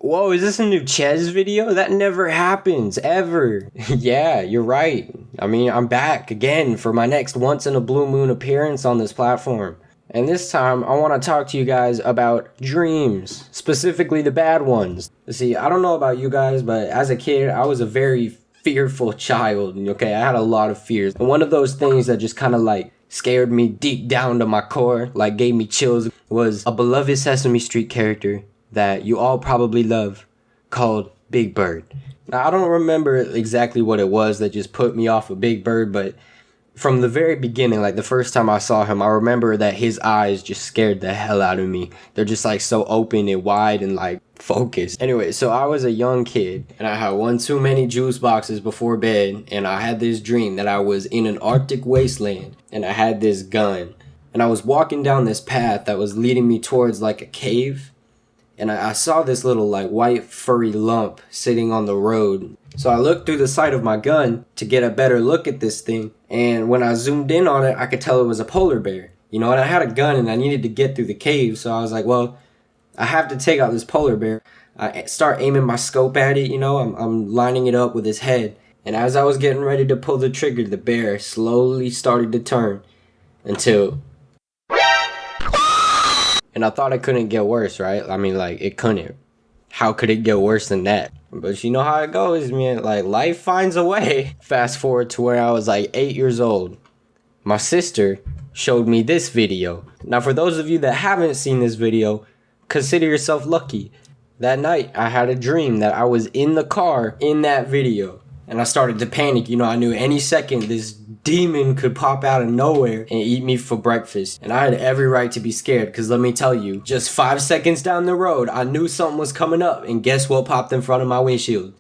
Whoa, is this a new Chez video? That never happens, ever. Yeah, you're right. I mean, I'm back again for my next once in a blue moon appearance on this platform. And this time, I want to talk to you guys about dreams, specifically the bad ones. See, I don't know about you guys, but as a kid, I was a very fearful child, okay? I had a lot of fears. And one of those things that just kind of like scared me deep down to my core, like gave me chills, was a beloved Sesame Street character that you all probably love, called Big Bird. Now, I don't remember exactly what it was that just put me off of Big Bird, but from the very beginning, like the first time I saw him, I remember that his eyes just scared the hell out of me. They're just like so open and wide and like focused. Anyway, so I was a young kid and I had one too many juice boxes before bed, and I had this dream that I was in an Arctic wasteland and I had this gun and I was walking down this path that was leading me towards like a cave. And I saw this little like white furry lump sitting on the road. So I looked through the sight of my gun to get a better look at this thing. And when I zoomed in on it, I could tell it was a polar bear. You know, and I had a gun and I needed to get through the cave. So I was like, well, I have to take out this polar bear. I start aiming my scope at it, you know, I'm lining it up with his head. And as I was getting ready to pull the trigger, the bear slowly started to turn until... And I thought it couldn't get worse, right? I mean, like, it couldn't. How could it get worse than that? But you know how it goes, man. Like, life finds a way. Fast forward to where I was like 8 years old. My sister showed me this video. Now, for those of you that haven't seen this video, consider yourself lucky. That night, I had a dream that I was in the car in that video. And I started to panic. You know, I knew any second this demon could pop out of nowhere and eat me for breakfast. And I had every right to be scared, because let me tell you, just 5 seconds down the road, I knew something was coming up, and guess what popped in front of my windshield?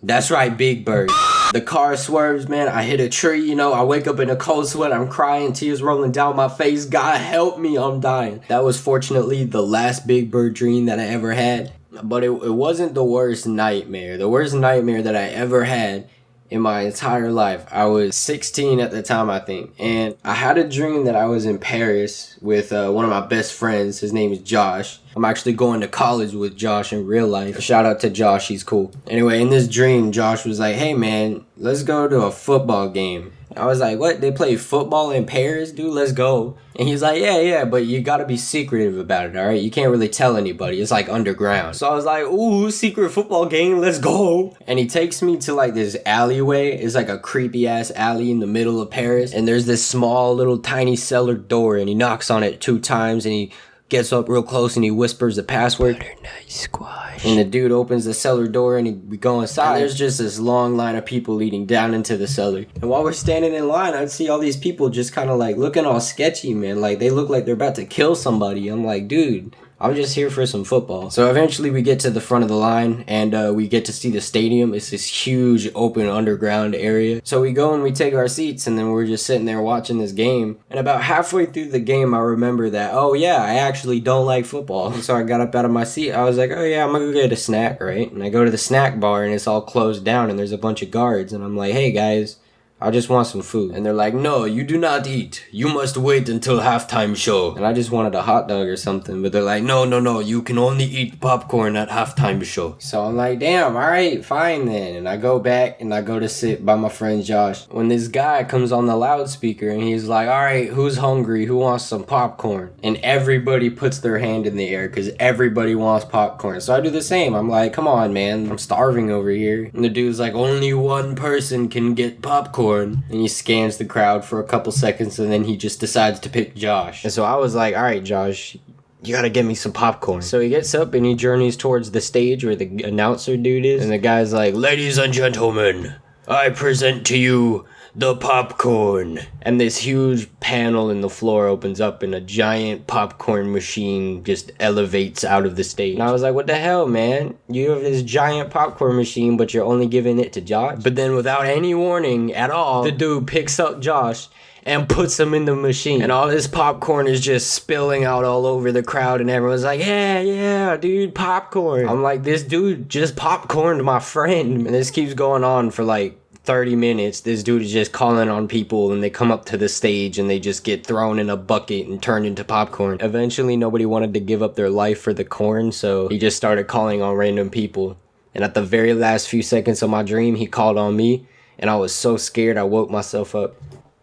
That's right, Big Bird. The car swerves, man. I hit a tree, you know. I wake up in a cold sweat. I'm crying, tears rolling down my face. God help me, I'm dying. That was fortunately the last Big Bird dream that I ever had. But it wasn't the worst nightmare. The worst nightmare that I ever had in my entire life. I was 16 at the time, I think. And I had a dream that I was in Paris with one of my best friends. His name is Josh. I'm actually going to college with Josh in real life. Shout out to Josh, he's cool. Anyway, in this dream, Josh was like, hey man, let's go to a football game. I was like, what? They play football in Paris, dude? Let's go. And he's like, yeah, but you gotta be secretive about it, alright? You can't really tell anybody. It's like underground. So I was like, ooh, secret football game, let's go. And he takes me to like this alleyway. It's like a creepy ass alley in the middle of Paris. And there's this small little tiny cellar door, and he knocks on it 2 times, and he gets up real close and he whispers the password. Butternut squash. And the dude opens the cellar door and we go inside. And there's just this long line of people leading down into the cellar. And while we're standing in line, I'd see all these people just kind of like looking all sketchy, man. Like they look like they're about to kill somebody. I'm like, dude, I'm just here for some football. So eventually we get to the front of the line and we get to see the stadium. It's this huge open underground area. So we go and we take our seats, and then we're just sitting there watching this game. And about halfway through the game, I remember that, oh yeah, I actually don't like football. So I got up out of my seat. I was like, oh yeah, I'm gonna go get a snack, right? And I go to the snack bar and it's all closed down and there's a bunch of guards. And I'm like, hey guys, I just want some food. And they're like, no, you do not eat. You must wait until halftime show. And I just wanted a hot dog or something. But they're like, no, you can only eat popcorn at halftime show. So I'm like, damn, alright, fine then. And I go back and I go to sit by my friend Josh. When this guy comes on the loudspeaker and he's like, alright, who's hungry? Who wants some popcorn? And everybody puts their hand in the air because everybody wants popcorn. So I do the same. I'm like, come on, man. I'm starving over here. And the dude's like, only one person can get popcorn. And he scans the crowd for a couple seconds, and then he just decides to pick Josh. And so I was like, alright Josh, you gotta get me some popcorn. So he gets up and he journeys towards the stage where the announcer dude is. And the guy's like, ladies and gentlemen, I present to you the popcorn. And this huge panel in the floor opens up and a giant popcorn machine just elevates out of the stage. And I was like, what the hell, man? You have this giant popcorn machine, but you're only giving it to Josh? But then without any warning at all, the dude picks up Josh and puts him in the machine. And all this popcorn is just spilling out all over the crowd, and everyone's like, yeah, dude, popcorn. I'm like, this dude just popcorned my friend. And this keeps going on for like 30 minutes, this dude is just calling on people, and they come up to the stage and they just get thrown in a bucket and turned into popcorn. Eventually, nobody wanted to give up their life for the corn, so he just started calling on random people. And at the very last few seconds of my dream, he called on me, and I was so scared I woke myself up.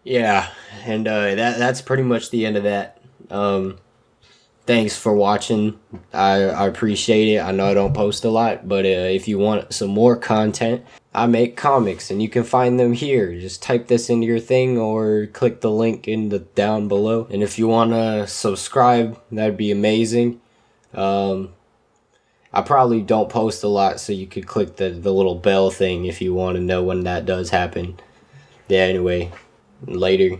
Yeah, and that's pretty much the end of that. Thanks for watching. I appreciate it. I know I don't post a lot, but if you want some more content, I make comics, and you can find them here. Just type this into your thing or click the link in the down below. And if you want to subscribe, that'd be amazing. I probably don't post a lot, so you could click the little bell thing if you want to know when that does happen. Yeah, anyway, later.